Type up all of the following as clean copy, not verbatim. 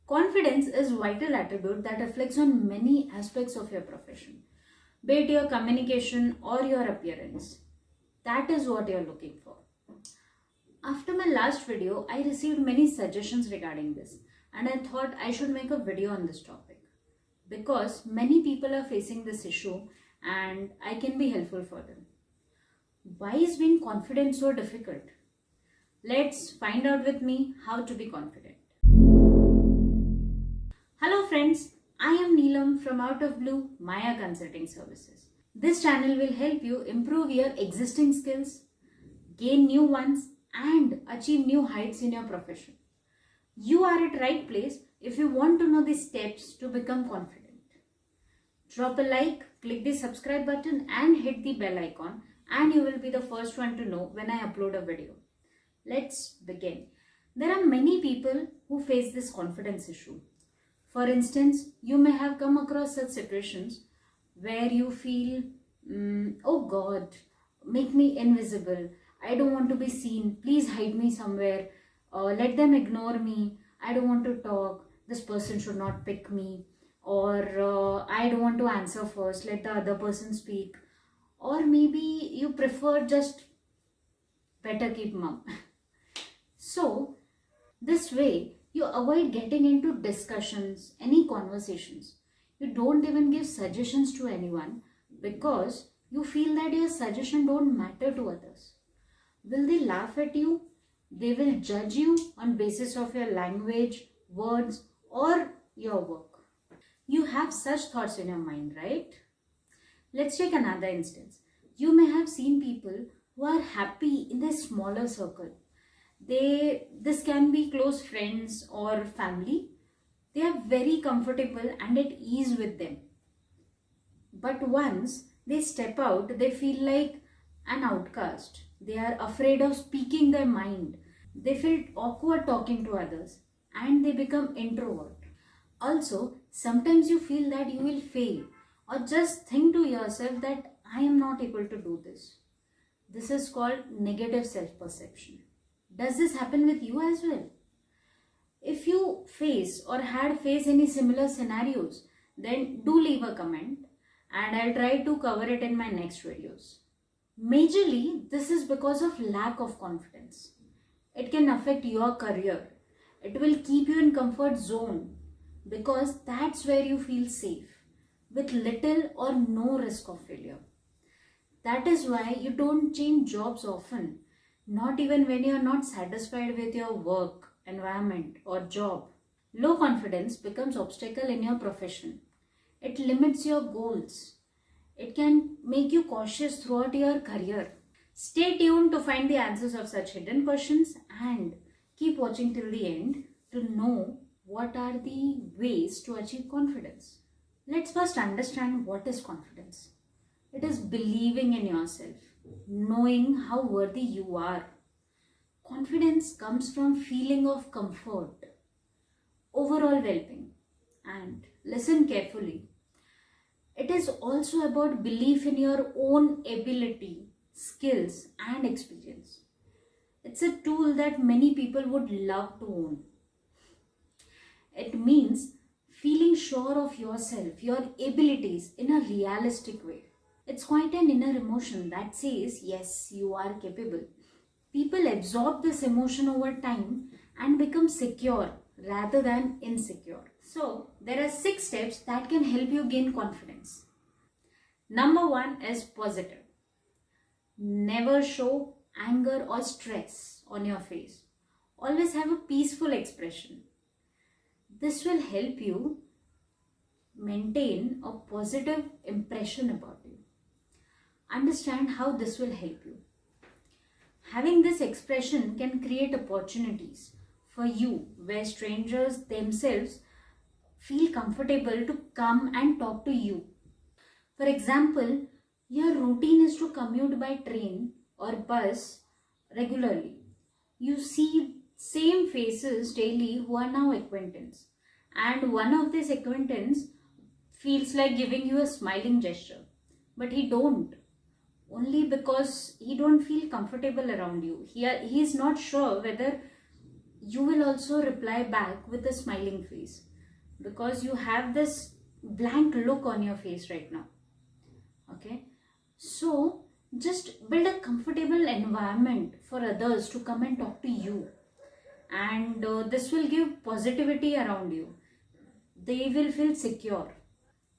Confidence is a vital attribute that reflects on many aspects of your profession, be it your communication or your appearance. That is what you're looking for. After my last video, I received many suggestions regarding this, and I thought I should make a video on this topic because many people are facing this issue and I can be helpful for them. Why is being confident so difficult? Let's find out with me how to be confident. Hello friends, I am Neelam from Out of Blue Maya Consulting Services. This channel will help you improve your existing skills, gain new ones, and achieve new heights in your profession. You are at right place if you want to know the steps to become confident. Drop a like, click the subscribe button and hit the bell icon, and you will be the first one to know when I upload a video. Let's begin. There are many people who face this confidence issue. For instance, you may have come across such situations where you feel, oh God, make me invisible. I don't want to be seen. Please hide me somewhere. Let them ignore me. I don't want to talk. This person should not pick me. Or I don't want to answer first. Let the other person speak. Or maybe you prefer just better keep mum. So, this way, you avoid getting into discussions, any conversations. You don't even give suggestions to anyone because you feel that your suggestion don't matter to others. Will they laugh at you? They will judge you on basis of your language, words, or your work. You have such thoughts in your mind, right? Let's take another instance. You may have seen people who are happy in their smaller circle. This can be close friends or family. They are very comfortable and at ease with them. But once they step out, they feel like an outcast. They are afraid of speaking their mind. They feel awkward talking to others and they become introvert. Also, sometimes you feel that you will fail or just think to yourself that I am not able to do this. This is called negative self-perception. Does this happen with you as well? If you face or had faced any similar scenarios, then do leave a comment and I'll try to cover it in my next videos. Majorly, this is because of lack of confidence. It can affect your career. It will keep you in comfort zone because that's where you feel safe with little or no risk of failure. That is why you don't change jobs often. Not even when you are not satisfied with your work, environment or job. Low confidence becomes obstacle in your profession. It limits your goals. It can make you cautious throughout your career. Stay tuned to find the answers of such hidden questions and keep watching till the end to know what are the ways to achieve confidence. Let's first understand what is confidence. It is believing in yourself, knowing how worthy you are. Confidence comes from feeling of comfort, overall well-being, and listen carefully. It is also about belief in your own ability, skills, and experience. It's a tool that many people would love to own. It means feeling sure of yourself, your abilities in a realistic way. It's quite an inner emotion that says, yes, you are capable. People absorb this emotion over time and become secure rather than insecure. So, there are 6 steps that can help you gain confidence. Number 1 is positive. Never show anger or stress on your face. Always have a peaceful expression. This will help you maintain a positive impression about you. Understand how this will help you. Having this expression can create opportunities for you where strangers themselves feel comfortable to come and talk to you. For example, your routine is to commute by train or bus regularly. You see same faces daily who are now acquaintance, and one of these acquaintance feels like giving you a smiling gesture, but he don't. Only because he don't feel comfortable around you. He is not sure whether you will also reply back with a smiling face, because you have this blank look on your face right now. Okay, so just build a comfortable environment for others to come and talk to you, and this will give positivity around you. They will feel secure.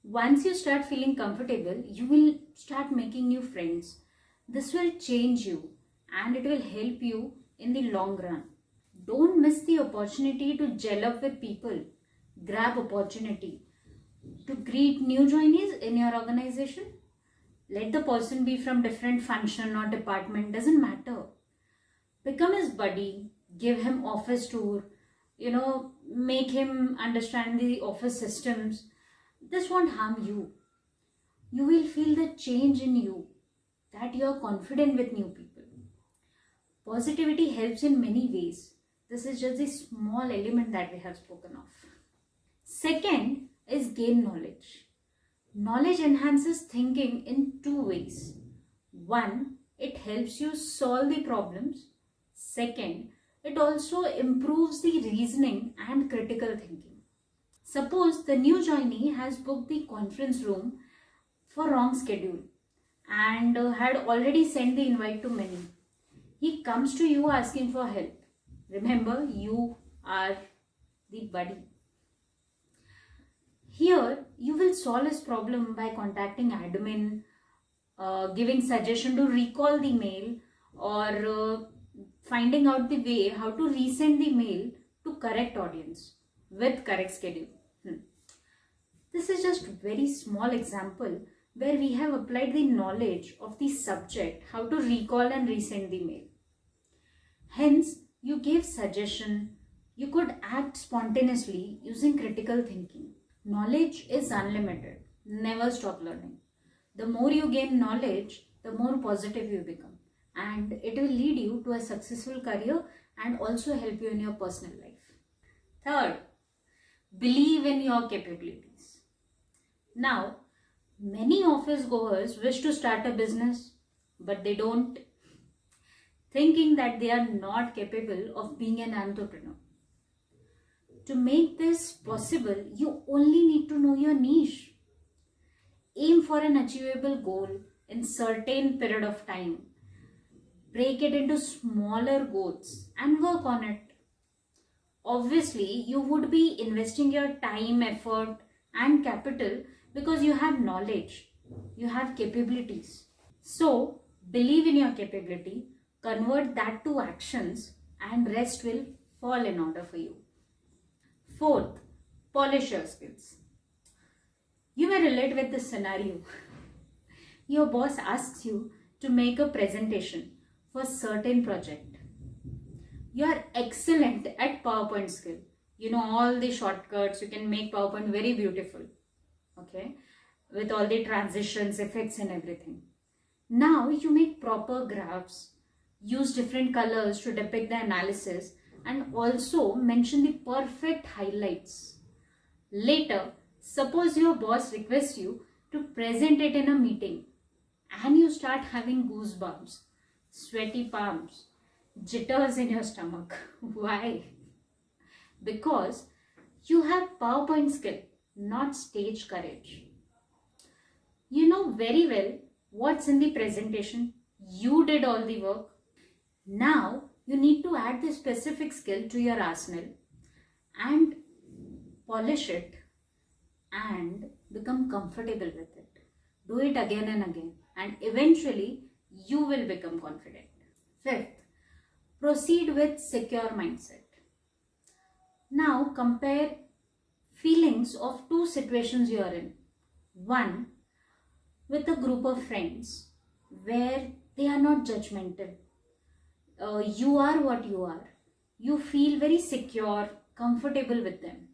Once you start feeling comfortable, you will start making new friends. This will change you and it will help you in the long run. Don't miss the opportunity to gel up with people. Grab opportunity to greet new joinees in your organization. Let the person be from different function or department, doesn't matter. Become his buddy, give him office tour, make him understand the office systems. This won't harm you. You will feel the change in you, that you are confident with new people. Positivity helps in many ways. This is just a small element that we have spoken of. Second is gain knowledge. Knowledge enhances thinking in two ways. One, it helps you solve the problems. Second, it also improves the reasoning and critical thinking. Suppose the new joinee has booked the conference room for wrong schedule and had already sent the invite to many. He comes to you asking for help. Remember, you are the buddy. Here, you will solve his problem by contacting admin, giving suggestion to recall the mail, or finding out the way how to resend the mail to correct audience with correct schedule. This is just very small example where we have applied the knowledge of the subject, how to recall and resend the mail. Hence, you gave suggestion, you could act spontaneously using critical thinking. Knowledge is unlimited. Never stop learning. The more you gain knowledge, the more positive you become. And it will lead you to a successful career and also help you in your personal life. Third, believe in your capabilities. Now, many office goers wish to start a business, but they don't, thinking that they are not capable of being an entrepreneur. To make this possible, you only need to know your niche. Aim for an achievable goal in certain period of time. Break it into smaller goals and work on it. Obviously, you would be investing your time, effort and capital because you have knowledge, you have capabilities. So, believe in your capability, convert that to actions, and rest will fall in order for you. Fourth, polish your skills. You may relate with this scenario. Your boss asks you to make a presentation for a certain project. You are excellent at PowerPoint skill. You know all the shortcuts, you can make PowerPoint very beautiful. Okay, with all the transitions, effects and everything. Now you make proper graphs, use different colors to depict the analysis, and also mention the perfect highlights. Later, suppose your boss requests you to present it in a meeting and you start having goosebumps, sweaty palms, jitters in your stomach. Why? Because you have PowerPoint skill, not stage courage. You know very well what's in the presentation. You did all the work. Now you need to add the specific skill to your arsenal and polish it and become comfortable with it. Do it again and again, and eventually you will become confident. Fifth, proceed with secure mindset. Now compare feelings of two situations you are in. One, with a group of friends where they are not judgmental. You are what you are. You feel very secure, comfortable with them.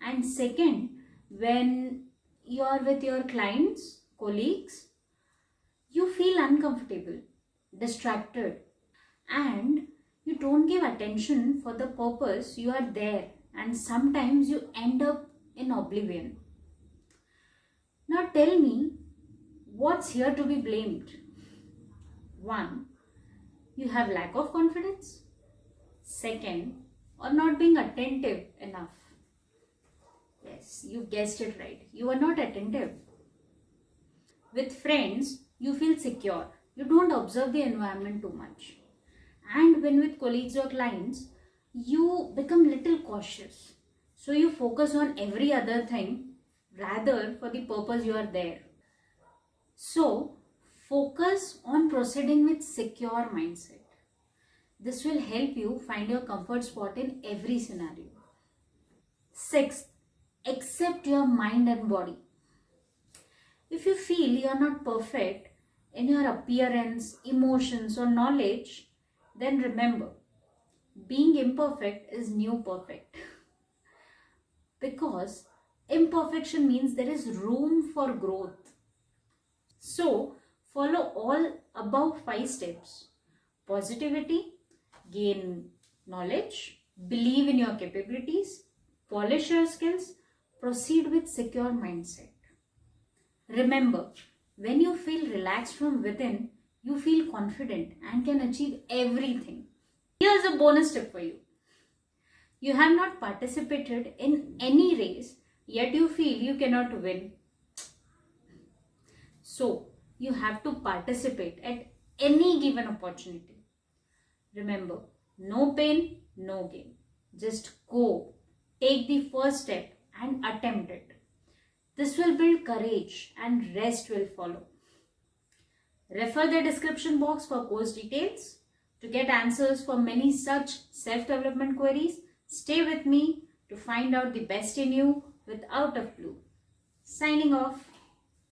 And second, when you are with your clients, colleagues, you feel uncomfortable, distracted, and you don't give attention for the purpose you are there, and sometimes you end up in oblivion. Now tell me, what's here to be blamed? One, you have lack of confidence. Second, or not being attentive enough. Yes, you guessed it right. You are not attentive. With friends, you feel secure. You don't observe the environment too much. And when with colleagues or clients, you become little cautious. So you focus on every other thing rather for the purpose you are there. So focus on proceeding with secure mindset. This will help you find your comfort spot in every scenario. Sixth, accept your mind and body. If you feel you are not perfect in your appearance, emotions, or knowledge, then remember, being imperfect is new perfect. Because imperfection means there is room for growth. So, follow all above 5 steps: positivity, gain knowledge, believe in your capabilities, polish your skills, proceed with secure mindset. Remember, when you feel relaxed from within, you feel confident and can achieve everything. Here's a bonus tip for you. You have not participated in any race, yet you feel you cannot win. So, you have to participate at any given opportunity. Remember, no pain, no gain. Just go, take the first step and attempt it. This will build courage and rest will follow. Refer the description box for course details. To get answers for many such self-development queries, stay with me to find out the best in you with Out of Blue. Signing off.